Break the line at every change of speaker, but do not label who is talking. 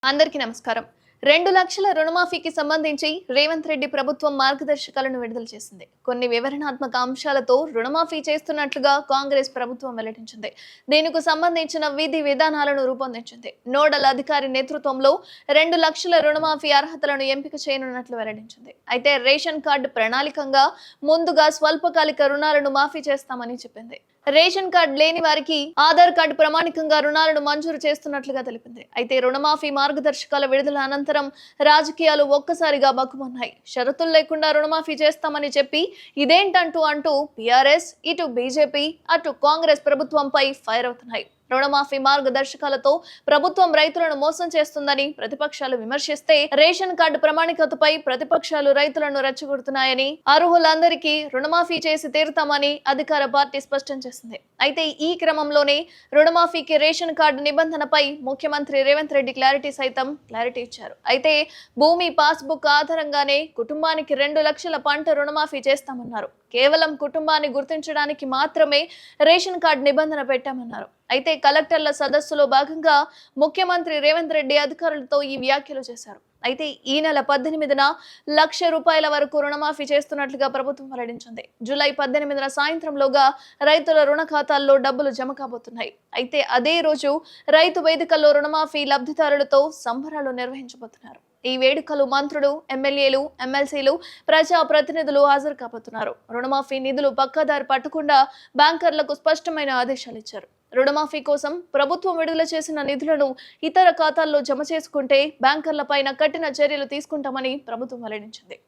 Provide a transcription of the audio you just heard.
అందరికీ నమస్కారం. 2,00,000 రుణమాఫీకి సంబంధించి రేవంత్ రెడ్డి ప్రభుత్వం మార్గదర్శకాలను విడుదల చేసింది. కొన్ని వివరణాత్మక అంశాలతో రుణమాఫీ చేస్తున్నట్లుగా కాంగ్రెస్ ప్రభుత్వం వెల్లడించింది. దీనికి సంబంధించిన విధి విధానాలను రూపొందించింది. నోడల్ అధికారి నేతృత్వంలో 2,00,000 రుణమాఫీ అర్హతలను ఎంపిక చేయనున్నట్లు వెల్లడించింది. అయితే రేషన్ కార్డు ప్రణాళికంగా ముందుగా స్వల్పకాలిక రుణాలను మాఫీ చేస్తామని చెప్పింది. రేషన్ కార్డు లేని వారికి ఆధార్ కార్డు ప్రామాణికంగా రుణాలను మంజూరు చేస్తున్నట్లుగా తెలిపింది. అయితే రుణమాఫీ మార్గదర్శకాల విడుదల అనంతరం రాజకీయాలు ఒక్కసారిగా బగ్గుమన్నాయి. షరతులు లేకుండా రుణమాఫీ చేస్తామని చెప్పి ఇదేంటంటూ టీఆర్ఎస్, ఇటు బీజేపీ, అటు కాంగ్రెస్ ప్రభుత్వంపై ఫైర్ అవుతున్నాయి. రుణమాఫీ మార్గదర్శకాలతో ప్రభుత్వం రైతులను మోసం చేస్తుందని ప్రతిపక్షాలు విమర్శిస్తే, రేషన్ కార్డు ప్రామాణికతపై ప్రతిపక్షాలు రైతులను రెచ్చగొడుతున్నాయని, అర్హులందరికీ రుణమాఫీ చేసి తీరుతామని అధికార పార్టీ స్పష్టం చేసింది. అయితే ఈ క్రమంలోనే రుణమాఫీకి రేషన్ కార్డు నిబంధనపై ముఖ్యమంత్రి రేవంత్ రెడ్డి క్లారిటీ ఇచ్చారు. అయితే భూమి పాస్బుక్ ఆధారంగానే కుటుంబానికి 2,00,000 పంట రుణమాఫీ చేస్తామన్నారు. కేవలం కుటుంబాన్ని గుర్తించడానికి మాత్రమే రేషన్ కార్డు నిబంధన పెట్టామన్నారు. అయితే కలెక్టర్ల సదస్సులో భాగంగా ముఖ్యమంత్రి రేవంత్ రెడ్డి అధికారులతో ఈ వ్యాఖ్యలు చేశారు. అయితే ఈ నెల 18న ₹1,00,000 వరకు రుణమాఫీ చేస్తున్నట్లుగా ప్రభుత్వం వెల్లడించింది. జూలై 18న సాయంత్రంలోగా రైతుల రుణ ఖాతాల్లో డబ్బులు జమ కాబోతున్నాయి. అయితే అదే రోజు రైతు వేదికల్లో రుణమాఫీ లబ్ధిదారులతో సంబరాలు నిర్వహించబోతున్నారు. ఈ వేడుకలు మంత్రులు, ఎమ్మెల్యేలు, ఎమ్మెల్సీలు, ప్రజా ప్రతినిధులు హాజరు కాబోతున్నారు. రుణమాఫీ నిధులు పక్కదారి పట్టకుండా బ్యాంకర్లకు స్పష్టమైన ఆదేశాలు ఇచ్చారు. రుణమాఫీ కోసం ప్రభుత్వం విడుదల చేసిన నిధులను ఇతర ఖాతాల్లో జమ చేసుకుంటే బ్యాంకర్లపైన కఠిన చర్యలు తీసుకుంటామని ప్రభుత్వం వెల్లడించింది.